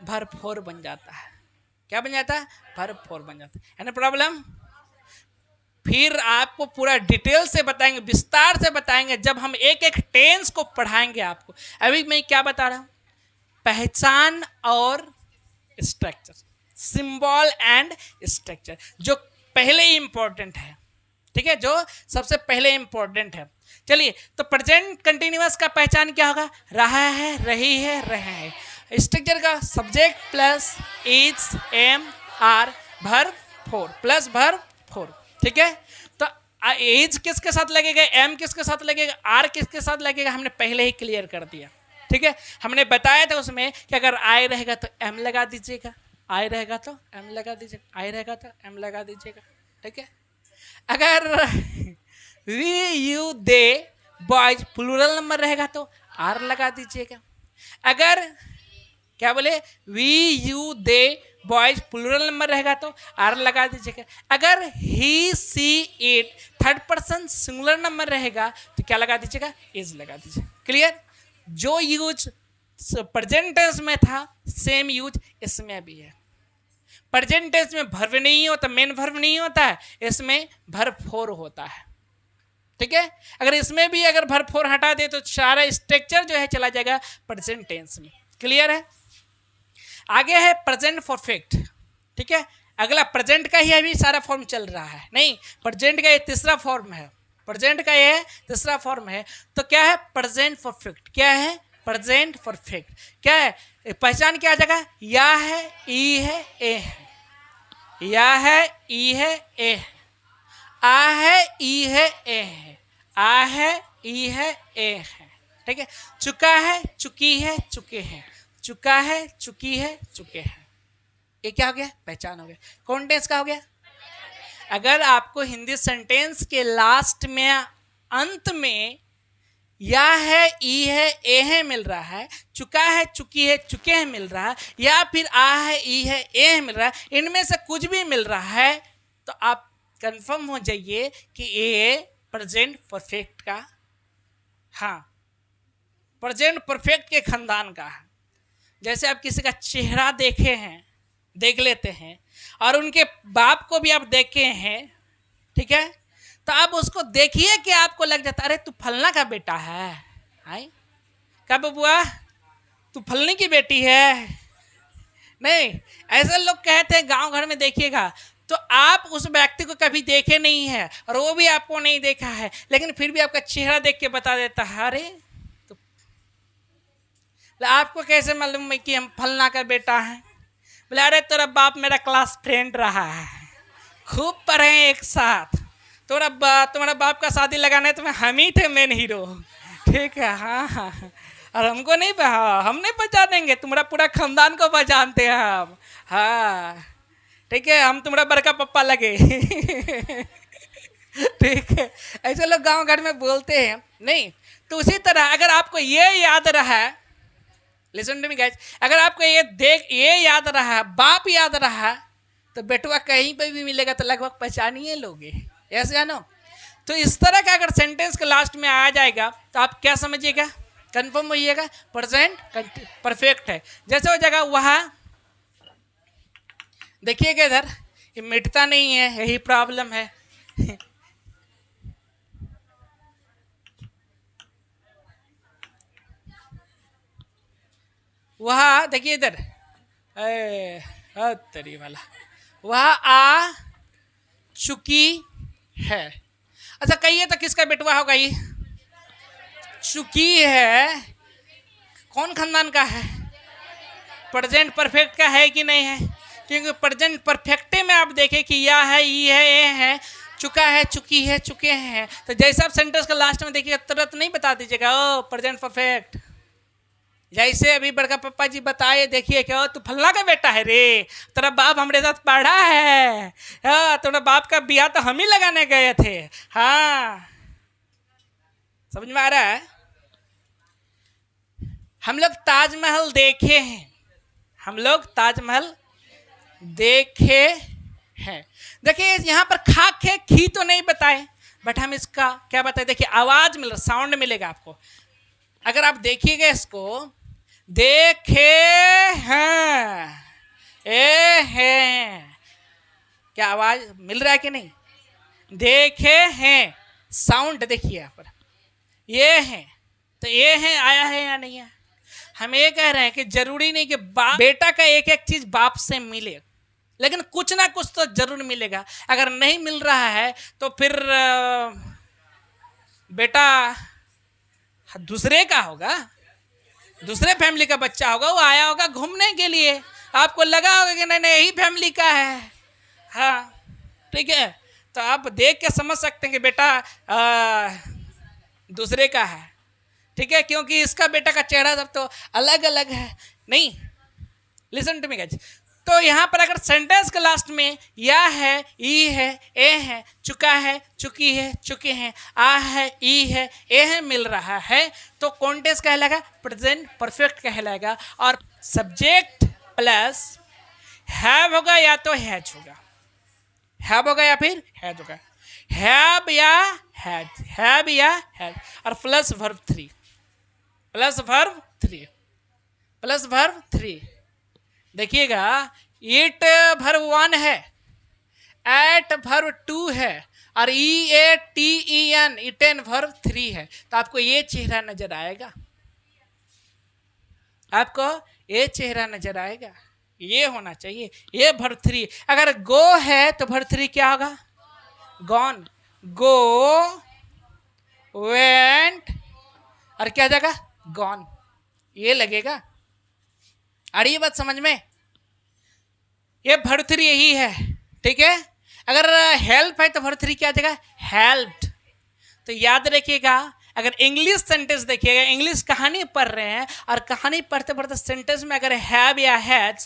वर्ब फोर बन जाता है। क्या बन जाता है? वर्ब फोर बन जाता है। Any problem? फिर आपको पूरा डिटेल से बताएंगे, विस्तार से बताएंगे जब हम एक एक टेंस को पढ़ाएंगे आपको। अभी मैं क्या बता रहा हूं? पहचान और स्ट्रक्चर, सिंबल एंड स्ट्रक्चर, जो पहले इंपॉर्टेंट है, ठीक है, जो सबसे पहले इंपॉर्टेंट है। चलिए, तो प्रेजेंट कंटिन्यूअस का पहचान क्या होगा? रहा है, रही है, रहे हैं। स्ट्रक्चर का subject plus is, am, are, verb four plus verb four, ठीक है। तो एज किसके साथ लगेगा, एम किसके साथ लगेगा, आर किसके साथ लगेगा, हमने पहले ही क्लियर कर दिया, ठीक है। हमने बताया था उसमें कि अगर आई रहेगा तो एम लगा दीजिएगा, आई रहेगा तो एम लगा दीजिएगा, आई रहेगा तो एम लगा दीजिएगा, ठीक है। अगर we you they boys plural number रहेगा तो आर लगा दीजिएगा। अगर क्या बोले, we you they boys plural number रहेगा तो आर लगा दीजिएगा। अगर he she it third person singular number रहेगा तो क्या लगा दीजिएगा? इज लगा दीजिएगा। क्लियर? जो यूज प्रेजेंट टेंस में था सेम यूज इसमें भी है। प्रेजेंट टेंस में वर्ब नहीं होता, मेन वर्ब नहीं होता है, इसमें वर्ब फोर होता है, ठीक है। अगर इसमें भी अगर वर्ब फोर हटा दे तो सारा स्ट्रक्चर जो है चला जाएगा प्रेजेंट टेंस में। क्लियर है? आगे है प्रेजेंट परफेक्ट, ठीक है। अगला प्रेजेंट का ही अभी सारा फॉर्म चल रहा है, नहीं, प्रेजेंट का ये तीसरा फॉर्म है, प्रेजेंट का ये तीसरा फॉर्म है। तो क्या है? Present perfect. क्या है? Present perfect. क्या है? पहचान क्या आ जाएगा? या है, ई है, ए है, या है, ई है, ए है, आ है, ई है, ए है, आ है, ई है, ए है, ठीक है। चुका है, चुकी है, चुके हैं, चुका है, चुकी है, चुके हैं। ये क्या हो गया? पहचान हो गया। कौन टेंस का हो गया? अगर आपको हिंदी सेंटेंस के लास्ट में, अंत में या है, ई है, ए है मिल रहा है, चुका है, चुकी है, चुके हैं मिल रहा है, या फिर आ है, ई है, ए है मिल रहा है, इनमें से कुछ भी मिल रहा है, तो आप कंफर्म हो जाइए कि ये प्रेजेंट परफेक्ट का, हाँ, प्रेजेंट परफेक्ट के खानदान का है। जैसे आप किसी का चेहरा देखे हैं, देख लेते हैं, और उनके बाप को भी आप देखे हैं, ठीक है, तो आप उसको देखिए कि आपको लग जाता, अरे तू फलना का बेटा है, आई कब बुआ तू फलने की बेटी है। नहीं, ऐसे लोग कहते हैं गांव घर में, देखिएगा तो आप उस व्यक्ति को कभी देखे नहीं है और वो भी आपको नहीं देखा है, लेकिन फिर भी आपका चेहरा देख के बता देता है, अरे तो आपको कैसे मालूम है कि हम फलना का बेटा है? बोले अरे तेरा बाप मेरा क्लास फ्रेंड रहा है, खूब पढ़े एक साथ, तुम्हारा बाप का शादी लगाने तो हम ही थे मेन हीरो, ठीक है। हाँ हाँ, और हमको नहीं, हाँ हम नहीं पहचानेंगे, तुम्हारा पूरा खानदान को पहचानते हैं हम, हाँ ठीक है, हम तुम्हारा बड़का पप्पा लगे ठीक है। ऐसे लोग गांव घर में बोलते हैं। नहीं, तो उसी तरह अगर आपको ये याद रहा, लिसन टू मी गाइस, अगर आपको ये याद रहा, बाप याद रहा, तो बेटुआ कहीं पे भी मिलेगा तो लगभग पहचानिए लोगे, ऐसे है ना। तो इस तरह का अगर सेंटेंस के लास्ट में आ जाएगा तो आप क्या समझिएगा, कंफर्म होइएगा प्रेजेंट परफेक्ट है। जैसे हो जाएगा वहाँ, देखिएगा इधर, ये मिटता नहीं है, यही प्रॉब्लम है वहाँ देखिए इधर, तरी वाला, वहाँ आ चुकी है। अच्छा कहिए तो किसका बेटवा होगा ये? चुकी है, कौन खानदान का है? प्रेजेंट परफेक्ट का है कि नहीं है? क्योंकि प्रेजेंट परफेक्टे में आप देखें कि या है, ई है, ए है, चुका है, चुकी है, चुके हैं, तो जैसे आप सेंटेंस का लास्ट में देखिएगा तुरंत नहीं बता दीजिएगा ओ प्रेजेंट परफेक्ट। जैसे अभी बड़का पप्पा जी बताए, देखिए क्या तू फलना का बेटा है रे, तेरा बाप हमारे साथ पढ़ा है, हाँ तेरा बाप का बिया तो हम ही लगाने गए थे। हाँ समझ में आ रहा है? हम लोग ताजमहल देखे हैं, हम लोग ताजमहल देखे है। देखिए यहाँ पर खाक है, खी तो नहीं बताए, बट हम इसका क्या बताए, देखिए आवाज मिल रहा, साउंड मिलेगा आपको। अगर आप देखिएगा इसको, देखे हैं, ए हैं, क्या आवाज मिल रहा है कि नहीं? देखे हैं, साउंड देखिए यहाँ पर, ये है, तो ये है आया है या नहीं है? हम ये कह रहे हैं कि जरूरी नहीं कि बेटा का एक एक चीज बाप से मिले, लेकिन कुछ ना कुछ तो जरूर मिलेगा। अगर नहीं मिल रहा है तो फिर बेटा दूसरे का होगा, दूसरे फैमिली का बच्चा होगा, वो आया होगा घूमने के लिए, आपको लगा होगा कि नहीं नहीं यही फैमिली का है, हाँ ठीक है, तो आप देख के समझ सकते हैं कि बेटा दूसरे का है, ठीक है, क्योंकि इसका बेटा का चेहरा सब तो अलग अलग है। नहीं, लिसन टू मी गाइस। तो यहाँ पर अगर सेंटेंस के लास्ट में या है, ई है, ए है, चुका है, चुकी है, चुके हैं, आ है, ई है, ए है मिल रहा है, तो कौन टेंस कहलाएगा? प्रेजेंट परफेक्ट कहलाएगा। और सब्जेक्ट प्लस हैव होगा या तो हैज होगा, हैव होगा या फिर हैज होगा, हैव या हैज, हैव या हैज, और plus verb 3, plus verb 3, plus verb 3। देखिएगा, इट वर्ब 1 है, एट वर्ब 2 है, और EATEN इटेन वर्ब 3 है, तो आपको ये चेहरा नजर आएगा, आपको ये चेहरा नजर आएगा, ये होना चाहिए, ये वर्ब 3। अगर गो है तो वर्ब 3 क्या होगा? गॉन, गो, वेंट, और क्या जाएगा? गॉन, ये लगेगा। और ये बात समझ में, ये वर्ब 3 यही है, ठीक है। अगर हेल्प है तो वर्ब 3 क्या जाएगा? हेल्प्ड। तो याद रखिएगा, अगर इंग्लिश सेंटेंस देखिएगा, इंग्लिश कहानी पढ़ रहे हैं और कहानी पढ़ते पढ़ते सेंटेंस में अगर हैव या हैज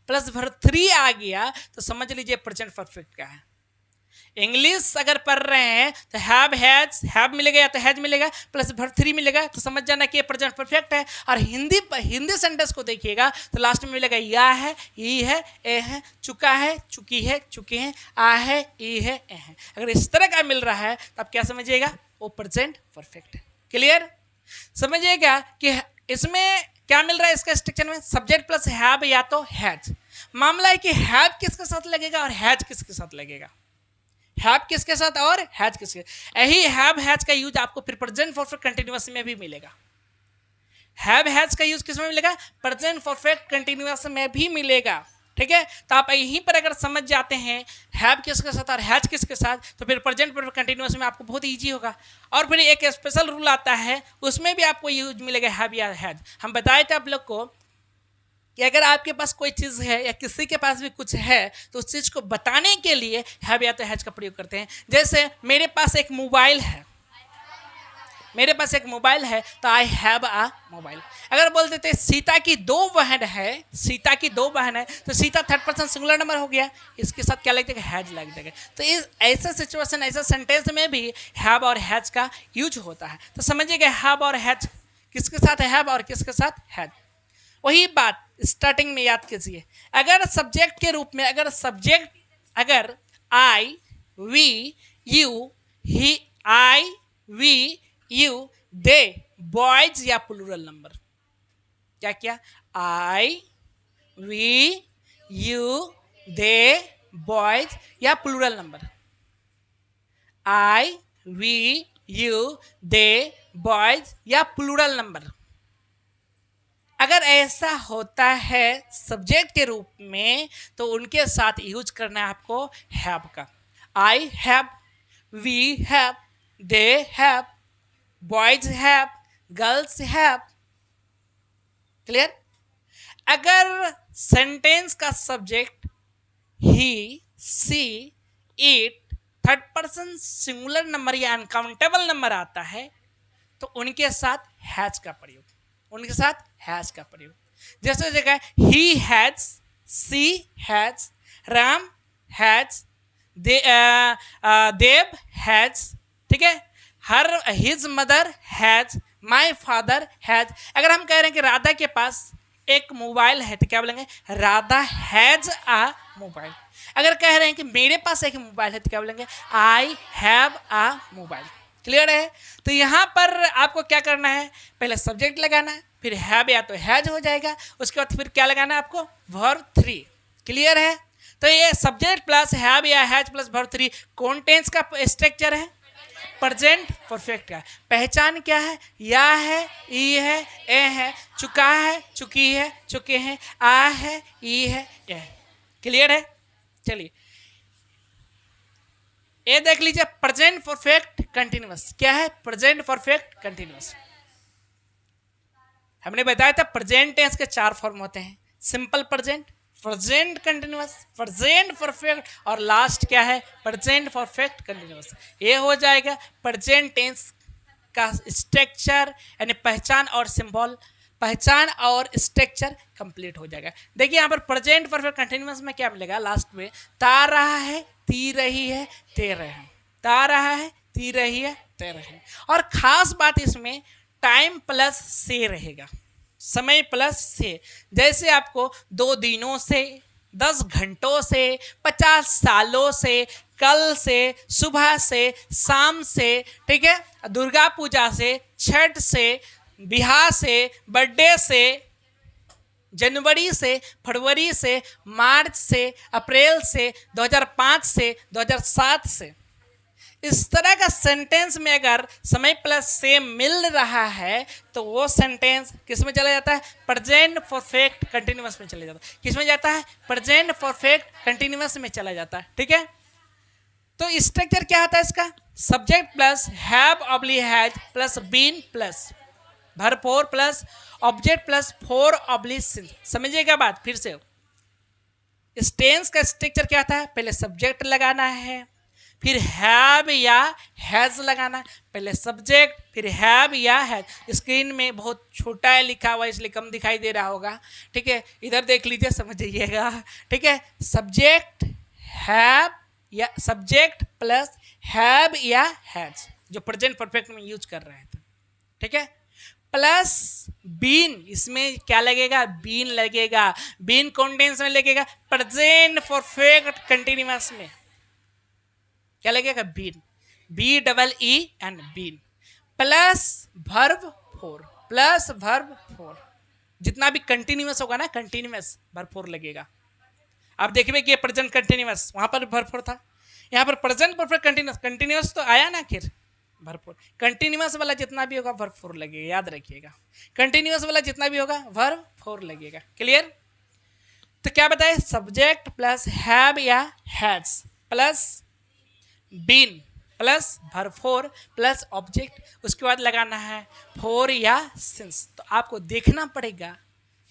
प्लस वर्ब 3 आ गया तो समझ लीजिए प्रेजेंट परफेक्ट का है। इंग्लिश अगर पढ़ रहे हैं तो हैव हैज, हैव मिलेगा या तो हैज मिलेगा, प्लस वर्ब 3 मिलेगा, तो समझ जाना कि ये प्रेजेंट परफेक्ट है। और हिंदी सेंटेंस को देखिएगा तो लास्ट में मिलेगा या है, ई है, ए है, चुका है, चुकी है, चुके हैं, आ है, ई है, ए है। अगर इस तरह का मिल रहा है तो आप क्या समझिएगा? वो प्रेजेंट परफेक्ट है। क्लियर? समझिएगा कि इसमें क्या मिल रहा है, इसके स्ट्रक्चर में सब्जेक्ट प्लस हैव या तो हैज। मामला है कि हैव किसके साथ लगेगा और हैज किसके साथ लगेगा, हैव किसके साथ और हैज किसके। यही हैव हैज का यूज आपको फिर प्रेजेंट परफेक्ट कंटीन्यूअस में भी मिलेगा। हैव हैज का यूज किस में मिलेगा? प्रेजेंट परफेक्ट कंटीन्यूअस में भी मिलेगा, ठीक है। तो आप यहीं पर अगर समझ जाते हैं हैव किसके साथ और हैज किसके साथ, तो फिर प्रेजेंट परफेक्ट कंटीन्यूअस में आपको बहुत इजी होगा। और फिर एक स्पेशल रूल आता है, उसमें भी आपको यूज मिलेगा हैव या हैज। हम बताए थे आप लोग को कि अगर आपके पास कोई चीज़ है या किसी के पास भी कुछ है तो उस चीज़ को बताने के लिए हैव या तो हैज का प्रयोग करते हैं। जैसे मेरे पास एक मोबाइल है, मेरे पास एक मोबाइल है तो आई हैव अ मोबाइल। अगर बोल देते सीता की 2 बहन है, सीता की 2 बहन है, तो Sita 3rd person singular number हो गया, इसके साथ क्या लग जाएगा? हैज लग जाएगा। तो इस ऐसा सिचुएशन, ऐसा सेंटेंस में भी हैव और हैज का यूज होता है। तो समझिएगा हैव और हैज किसके साथ हैव और किसके साथ हैज। वही बात स्टार्टिंग में याद कीजिए, अगर सब्जेक्ट के रूप में, अगर सब्जेक्ट अगर I, we, you, he, I, we, you, they, boys या प्लूरल नंबर, क्या क्या? I, we, you, they, boys या plural number, I, we, you, they, boys या प्लूरल नंबर। अगर ऐसा होता है सब्जेक्ट के रूप में तो उनके साथ यूज करना है आपको हैव का। I have, we have, they have, boys have, girls have. Clear? अगर सेंटेंस का subject he, she, it 3rd person singular number या अनकाउंटेबल नंबर आता है तो उनके साथ हैज का प्रयोग, उनके साथ हैज का प्रयोग। जैसे जगह he has, she has, Ram has, Dev has, ठीक है, her his mother has, my father has. अगर हम कह रहे हैं कि राधा के पास एक मोबाइल है तो क्या बोलेंगे? Radha has a mobile. अगर कह रहे हैं कि मेरे पास एक मोबाइल है तो क्या बोलेंगे, I have a mobile. Clear है? तो यहाँ पर आपको क्या करना है, पहले सब्जेक्ट लगाना है, फिर हैव या तो हैज हो जाएगा, उसके बाद फिर क्या लगाना है आपको, वर्ब 3। क्लियर है? तो ये सब्जेक्ट प्लस हैव या हैज प्लस वर्ब 3 कौन टेंस का स्ट्रक्चर है, प्रेजेंट परफेक्ट का। पहचान क्या है, या है, ई है, ए है, चुका है, चुकी है, चुके हैं, आ है, ई है, ए है। क्लियर है? चलिए ये देख लीजिए, प्रेजेंट परफेक्ट कंटिन्यूअस। क्या है? Present perfect continuous. हमने बताया था प्रेजेंट टेंस के 4 फॉर्म होते हैं, simple present, present continuous, present perfect और लास्ट क्या है, प्रेजेंट परफेक्ट कंटिन्यूअस। ये हो जाएगा प्रेजेंट टेंस का स्ट्रक्चर, यानी पहचान और सिंबल, पहचान और स्ट्रक्चर कंप्लीट हो जाएगा। देखिए यहाँ पर प्रेजेंट परफेक्ट कंटिन्यूअस में क्या मिलेगा, लास्ट में ता रहा है, ती रही है, ते रहे हैं, ता रहा है, ती रही है, ते रहे हैं। और खास बात इसमें टाइम प्लस से रहेगा, समय प्लस से। जैसे आपको 2 दिनों से, 10 घंटों से, 50 सालों से, कल से, सुबह से, शाम से, ठीक है, दुर्गा पूजा से, छठ से, बिहार से, बर्थडे से, जनवरी से, फरवरी से, मार्च से, अप्रैल से, 2005 से, 2007 से, इस तरह का सेंटेंस में अगर समय प्लस से मिल रहा है तो वो सेंटेंस किस में चला जाता है, प्रेजेंट परफेक्ट कंटिन्यूअस में चला जाता है। किस में जाता है, प्रेजेंट परफेक्ट कंटिन्यूअस में चला जाता है। ठीक है, तो स्ट्रक्चर क्या होता है इसका, subject plus have oblique has plus been plus verb 4 plus object plus 4 oblique since. समझिएगा बात फिर से, इस टेंस का स्ट्रक्चर क्या था, पहले सब्जेक्ट लगाना है, फिर हैव या हैज लगाना है, पहले सब्जेक्ट फिर हैव या हैज। स्क्रीन में बहुत छोटा है लिखा हुआ इसलिए कम दिखाई दे रहा होगा। ठीक है, इधर देख लीजिए, समझिएगा। ठीक है, सब्जेक्ट हैव या सब्जेक्ट प्लस हैव या हैज, जो प्रेजेंट परफेक्ट में यूज कर रहे थे। ठीक है, प्लस बीन, इसमें क्या लगेगा, बीन लगेगा। बीन कौन टेंस में लगेगा, प्रेजेंट परफेक्ट कंटिन्यूअस में क्या लगेगा, been, B double E and been, plus verb 4, plus verb 4, जितना भी कंटिन्यूअस होगा ना, कंटिन्यूअस वर्ब 4 लगेगा। आप देखिए कि प्रेजेंट कंटिन्यूअस, वहां पर वर्ब 4 था, यहाँ पर प्रेजेंट परफेक्ट कंटिन्यूअस, कंटिन्यूअस तो आया ना, फिर वर्ब 4, कंटिन्यूअस वाला जितना भी होगा वर्ब 4 लगेगा, याद रखिएगा। कंटिन्यूअस वाला जितना भी होगा वर्ब 4 लगेगा। क्लियर? तो क्या बताए, सब्जेक्ट प्लस हैव या has plus been plus verb 4 plus object, उसके बाद लगाना है 4 या सिंस। तो आपको देखना पड़ेगा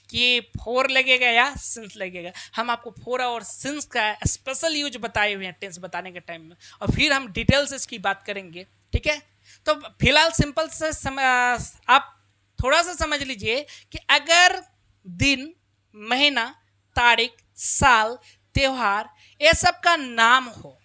कि 4 लगेगा या सिंस लगेगा। हम आपको 4 और सिंस का स्पेशल यूज बताए हुए हैं टेंस बताने के टाइम में, और फिर हम डिटेल से इसकी बात करेंगे। ठीक है, तो फिलहाल सिंपल से आप थोड़ा सा समझ लीजिए कि अगर दिन, महीना, तारीख, साल, त्योहार, ये सब का नाम हो,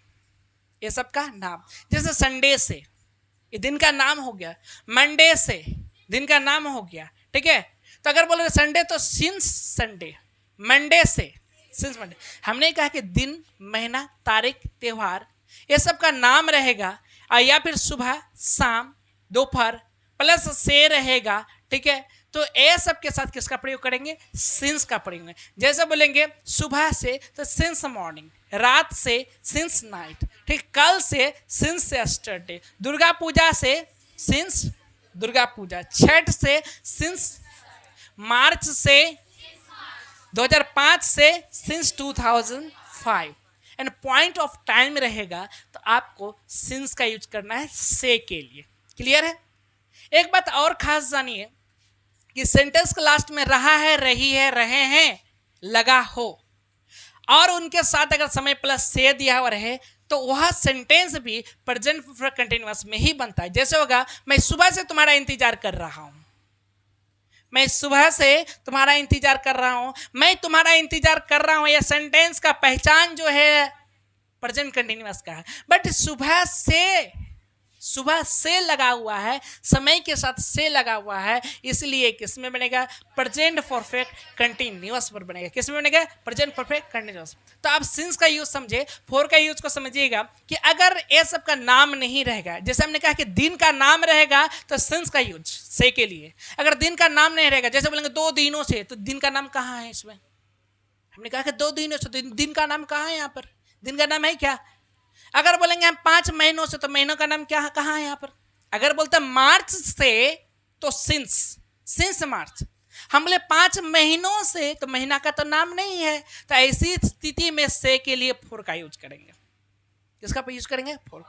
ये सब का नाम, जैसे संडे से ये दिन का नाम हो गया, मंडे से दिन का नाम हो गया। ठीक है, तो अगर बोले संडे तो सिंस संडे, मंडे से सिंस मंडे। हमने कहा कि दिन, महीना, तारीख, त्योहार ये सब का नाम रहेगा, या फिर सुबह, शाम, दोपहर प्लस से रहेगा। ठीक है, तो ए सब के साथ किसका प्रयोग करेंगे, सिंस का प्रयोग करेंगे। जैसे बोलेंगे सुबह से तो सिंस मॉर्निंग, रात से सिंस नाइट, ठीक, कल से सिंस यस्टरडे, दुर्गा पूजा से सिंस दुर्गा पूजा, छठ से सिंस, मार्च से 2005 से since 2005, and point of time रहेगा तो आपको सिंस का यूज करना है से के लिए। क्लियर है? एक बात और खास जानिए कि सेंटेंस के लास्ट में रहा है, रही है, रहे हैं, लगा हो, और उनके साथ अगर समय प्लस से दिया हुआ रहे तो वह सेंटेंस भी प्रेजेंट परफेक्ट कंटिन्यूअस में ही बनता है। जैसे होगा, मैं सुबह से तुम्हारा इंतजार कर रहा हूं, मैं सुबह से तुम्हारा इंतजार कर रहा हूं, मैं तुम्हारा इंतजार कर रहा हूं। यह सेंटेंस का पहचान जो है प्रेजेंट कंटिन्यूअस का है। बट सुबह से सुबह से लगा हुआ है, समय के साथ से लगा हुआ है, इसलिए किसमें बनेगा? प्रेजेंट परफेक्ट कंटिन्यूअस पर बनेगा। किसमें बनेगा? Present perfect continuous. तो आप सिंस का यूज समझे, फॉर का यूज को समझिएगा कि अगर ये सब का नाम नहीं रहेगा, जैसे हमने कहा कि दिन का नाम रहेगा तो सिंस का यूज से के लिए। अगर दिन का नाम नहीं रहेगा, जैसे बोलेंगे 2 दिनों से, तो दिन का नाम कहाँ है इसमें? हमने कहा कि 2 दिनों से, तो दिन का नाम कहाँ है? यहाँ पर दिन का नाम है क्या? अगर बोलेंगे हम 5 महीनों से, तो महीनों का नाम क्या कहाँ है यहाँ पर? अगर बोलते हैं मार्च से, तो सिंस मार्च। हम बोले 5 महीनों से, तो महीना का तो नाम नहीं है, तो ऐसी स्थिति में से के लिए फॉर का यूज करेंगे। किसका यूज करेंगे? फॉर।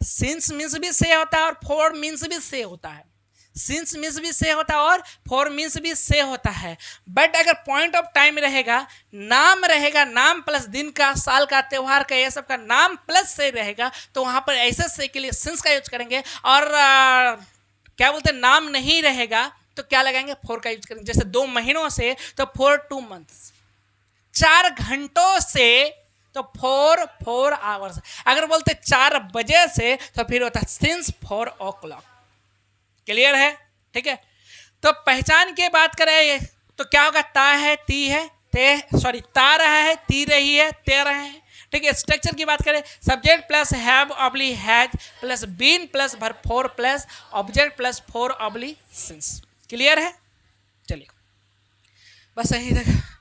सिंस मीन्स भी से होता है और फॉर मीन्स भी से होता है। सिंस मीन्स भी से होता है और फॉर मीन्स भी से होता है। बट अगर पॉइंट ऑफ टाइम रहेगा, नाम रहेगा, नाम प्लस दिन का, साल का, त्योहार का, ये सब का नाम प्लस से रहेगा, तो वहां पर ऐसे से के लिए सिंस का यूज करेंगे। और क्या बोलते हैं, नाम नहीं रहेगा तो क्या लगाएंगे? फॉर का यूज करेंगे। जैसे 2 महीनों से, तो फॉर 2 मंथ्स। 4 घंटों से, तो फॉर 4 आवर्स। अगर बोलते 4 बजे से, तो फिर होता सिंस 4 o'clock। क्लियर है? ठीक है। तो पहचान की बात करें तो क्या होगा? ता है, ती है, ता रहा है, ती रही है, ते रहे हैं। ठीक है। स्ट्रक्चर की बात करें, subject plus have oblique has plus been plus verb four plus object plus for oblique since. Clear है? चलिए, बस यही तक।